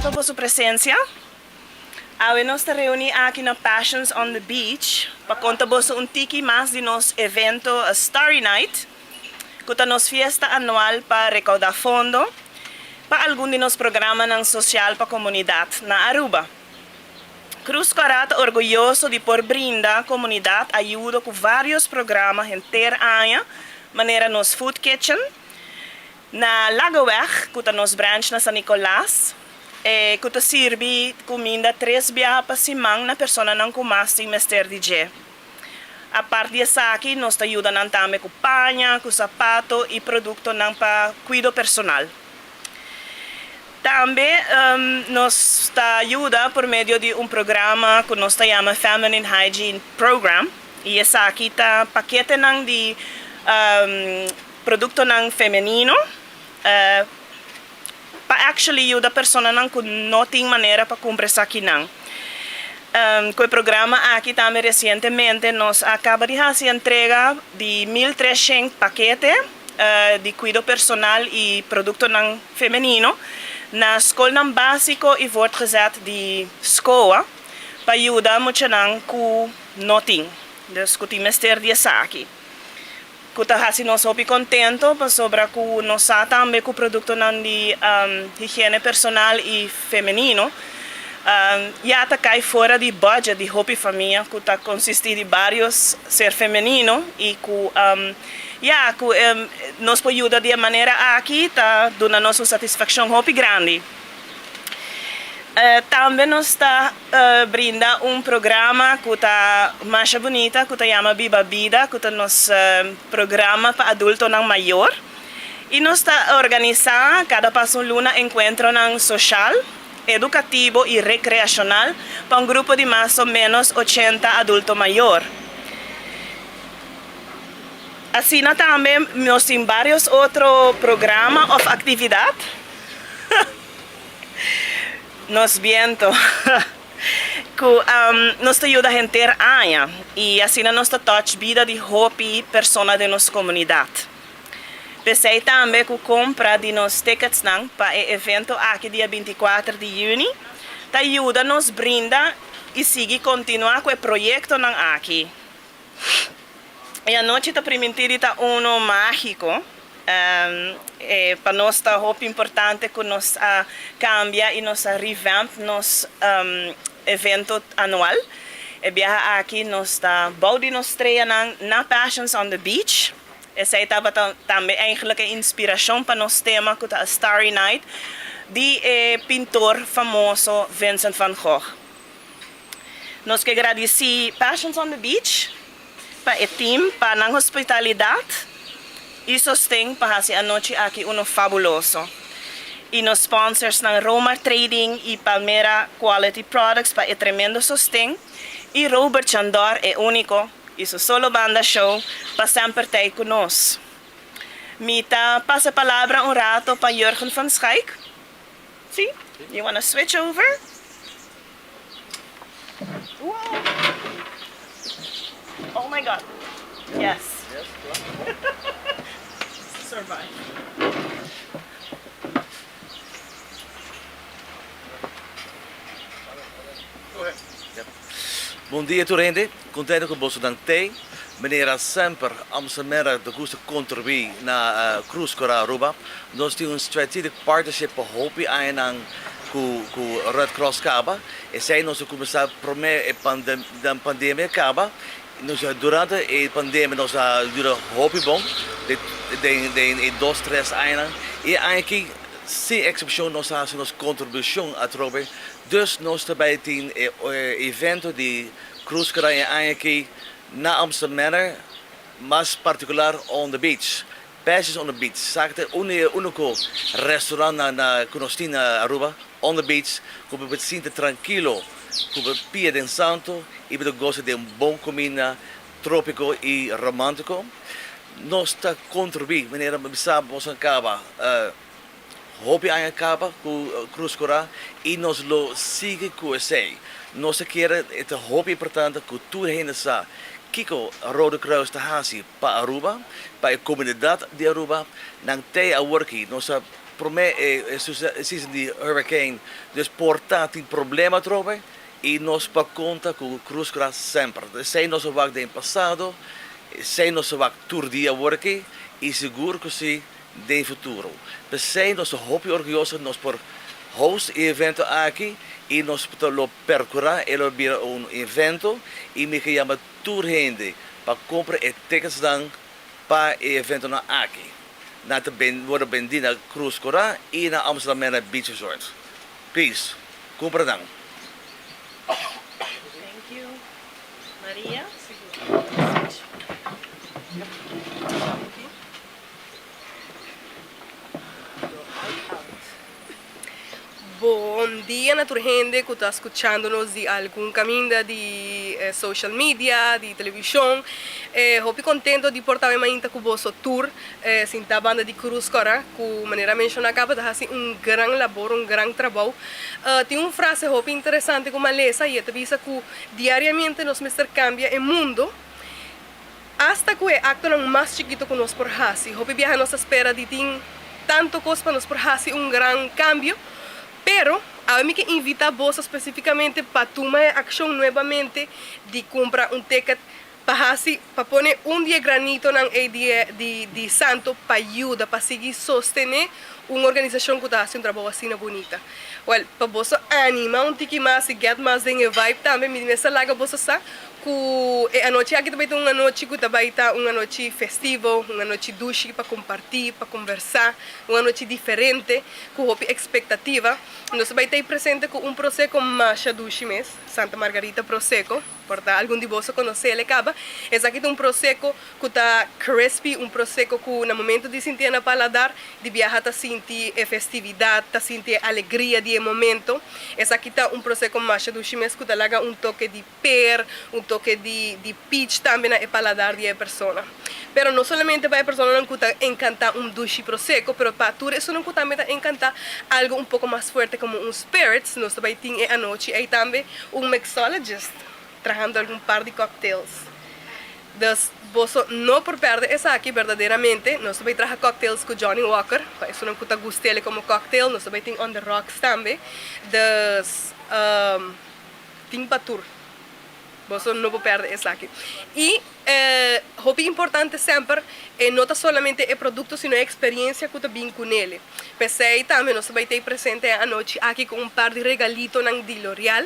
grato por su presencia. Hoy nos reunimos aquí en Passions on the Beach para contarvos un tiki más de nuestro evento a Starry Night, que es nuestra fiesta anual para recaudar fondos para algunos de los programas sociales para la comunidad na Aruba. Cruz Coral está orgulloso de por brindar a comunidad ayuda con varios programas en año, maneira nos Food Kitchen, na Lagoweg, que é nos branch na San Nicolás, que serve comida 3 dias para semana na pessoa não comasta Mr. DJ. A parte disso aqui, nós ajudamos também com panha, com sapato e produto para cuidado personal. Também nos ajuda por meio de programa que nós chamamos Feminine Hygiene Program. E esse aqui está paquete de produto feminino para actually ajudar a pessoa que não tem maneira para comprar isso aqui. Com o programa aqui também recentemente nós acabamos de fazer entrega de 1.300 paquetes de cuidado personal e produto feminino na escola básico e wordt gezet de escola para ajudar muito com não tem. Dus que tem Mr. aqui. Que está assim nós muito contento sobre que nós também com produto de higiene personal e feminino já está cai fora de budget de Hopi Família que está consiste de vários ser feminino e que nos pode ajudar de maneira aqui está dando nossa satisfação Hopi grande. Também nós está brinda programa que está mais bonita, que está chama Viva Vida, que é nosso programa para adulto não maior. E nós está organizando cada passo luna encontro social, educativo e recreacional para grupo de mais ou menos 80 adulto maior. Assim também nós temos vários outros programas ou atividades. Nos viento que nos ajuda a gente año e assim nos touch vida de Hopi pessoas de nossa comunidade. Pensei também que compra de nos tickets para o evento aqui dia 24 de junho, tá ajuda nos brinda e seguir continuar com o projeto aqui. E a noite está permitida mágico. Para nós está muito importante que nós cambia e nós revamp nosso evento anual. E viaja aqui nós está bouwde nos treia na Passions on the Beach. Essa estava também eigenlijk a inspiração para nosso tema que é Starry Night de pintor famoso Vincent van Gogh. Nós que agradecer Passions on the Beach para o team para a hospitalidade e sostém para fazer a noite aqui fabuloso. E nos sponsors ng Roma Trading e Palmera Quality Products para o tremendo sostém. E Robert Chandor é único e seu solo banda show para sempre estar conosco. Mita passa a palavra rato para Jurgen van Schaik. See? You want to switch over? Wow. Oh my God. Yes. Survive. Bom dia Turende, contente com você dante. Meneer sempre Amsterdam de goede contributie na Cruz Coral Aruba. Nós temos strategic partnership para Hopi ainda com Red Cross Caba. E sei nós começar primeiro a pandemia Caba. Durante a pandemia nós dura Hopi bom. De 2-3 anos. E aqui sem exceção nós fazemos contribuição a trobe. Dus nós também tem evento de Cruz Coral aqui na Amsterdam, mas particular on the beach. Passions on the beach. Sakte único restaurante na conostin na Aruba on the beach, que we sinta tranquilo, que we pia den santo e we goza de bom comida trópico e romântico. Nós está contribuindo, maneira sabe nós acaba Hopi aan acaba com Cruz Coral e nós lo sigue com esse. Nós queremos é Hopi importante que tu ainda sabe que o Rode Kruis está fazendo para Aruba, para a comunidade de Aruba, não tem a work nós por me season di hurricane, dus portati problema trove e nos pa conta com Cruz Coraz sempre. Sei nos wak de passado, sei nos wak tour dia worki e seguro così de futuro. Per sei nos hopi orgulloso nos por host evento aqui e nós lo percorrer e lo bira un evento e me chama tour hende para comprar e tickets dan para evento na aqui. Na te worden bendi na Cruz Coraz e na Amsterdam na Beach Resort. Peace. Compra dan. Thank you. Maria? Bom dia, naturgente que está escutando-nos de algum caminho de social media, de televisão. Estou contente de portar ainda com o vosso tour, sinta a banda de Cruz Coraz, que maneira mencionada acaba de fazer grande labor, grande trabalho. Tem uma frase interessante como a lesa e avisa que diariamente nós cambia o mundo. Hasta que o acto mais chiquito que nós por fazer. Hopi viaja nos espera de ter tanto coisa para nós por fazer grande cambio. Pero, a mí que invita a vos especificamente para tomar acción nuevamente de comprar un ticket para poner dia granito en dia de santo para ayudar, para seguir sostener uma organização que está fazendo um trabalho assim bonita. Well, para você animar tiki mais e get mais em vibe também, me nessa laga você sabe que a noite aqui também tem uma noite que também está uma noite festiva, uma noite duche para compartilhar, para conversar, uma noite diferente, com a expectativa. Nós também tem presente com prosecco Masha duche mês, Santa Margarita Prosecco, porque algum de vocês conhece ele acaba. Esse aqui tem prosecco que está crispy, prosecco que no momento de sentir na paladar, de viajar está sentir festividade, está sentir alegria de momento. Esse aqui está prosecco Masha duche mês que dá toque de per, toque de peach também na paladar de pessoa. Pero não somente para a pessoa que encanta duche prosecco, pero para tudo isso não também encanta algo pouco mais forte como spirits. Nós também temos a noite aí também mixologist trabajando algum par de cocktails. Dus você não por perder essa aqui verdadeiramente. Nós também trabalhamos cocktails com Johnny Walker, para isso não custa gosto dele como cocktail. Nós também temos On The Rocks também. Dus tem para tour. Você não pode perder essa aqui. E o importante sempre é não somente o produto, sino a experiência que você tem com ele. Pensei também, nós vamos ter presente a noite aqui com par de regalitos de L'Oreal.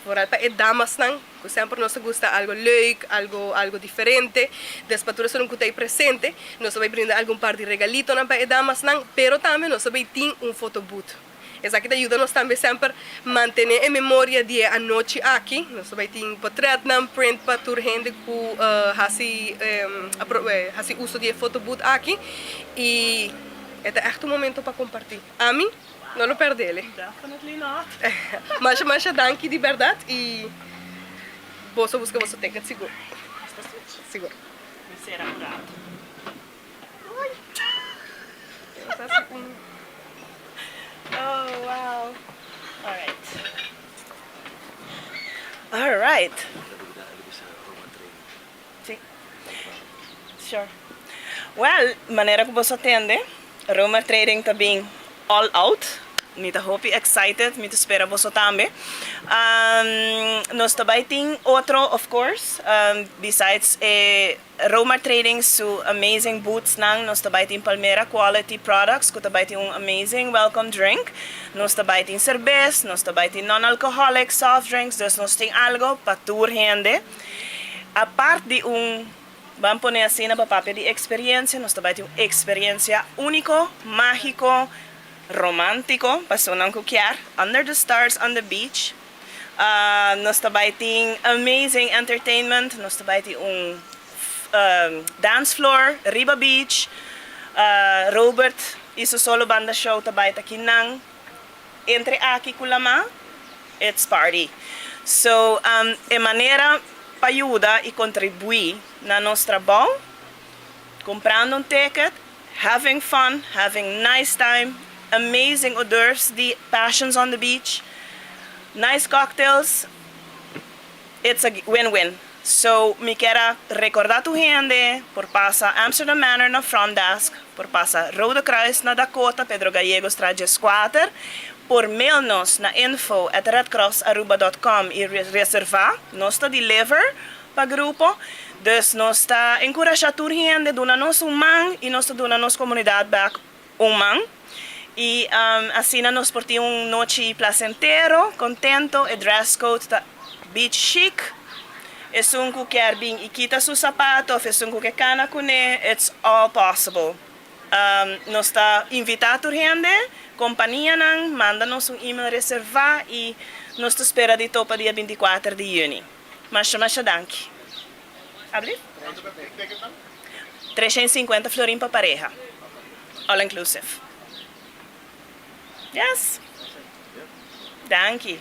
Vooral para damas que sempre nos gusta algo leuk, algo diferente. Después tudo isso não tem presente, nós vamos brindar algum par de regalitos para damas, pero também nós vamos ter photobooth. Essa aqui ajuda-nos também sempre a manter a memória de a noite aqui. Nós vamos ter portrait, print para toda gente que faz uso de photobooth aqui. E é echt momento para compartilhar. A mim, não lo perde ele. Definitely not. Mas danke de verdade e você busca você tem que seguro. Seguro. Me será curado. Oh, wow. All right. Sim. Sure. Well, maneira que você atende, Roma Trading está bem all out. Mita hopi excited, mita espera você também. Nós também tem outro, of course, besides Roma Trading so amazing booths nós também tem Palmera Quality Products, que também tem amazing welcome drink. Nós também tem cerveja, nós também tem non-alcoholic soft drinks, dus nós tem algo para tour gente. A parte de vamos pôr assim na papel de experiência, nós também tem experiência único, mágico, romântico, para que quer, under the stars on the beach. Nós também tem amazing entertainment, nós também tem dance floor, Riba Beach, Robert, isso solo banda show também aqui nang. Entre aqui com lama, it's party. So, é maneira para ajudar e contribuir na nosso trabalho, comprando ticket, having fun, having nice time, amazing hors d'oeuvres, the passions on the beach, nice cocktails. It's a win-win. So, me quero recordar tu gente por passa Amsterdam Manor na front desk, por passa Rode Kruis na Dakota, Pedro Gallegos Trajes 4, por mail-nos na info@redcrossaruba.com e reservar, nós está deliver para grupo. Dus nós está encorajar tu gente, dona nos man e nós está dona nos comunidade back man. E assim nós por ter noite placentero, contento, e dress code tá beach chic. E se um quer vir e quita seu sapato, se um quer cana com ele, it's all possible. Nós está invitado gente, companhia não, manda-nos e-mail reservar e nós te espera de topa dia 24 de junho. Mas danke. Abri? 350 florim para pareja. All inclusive. Yes. Danke.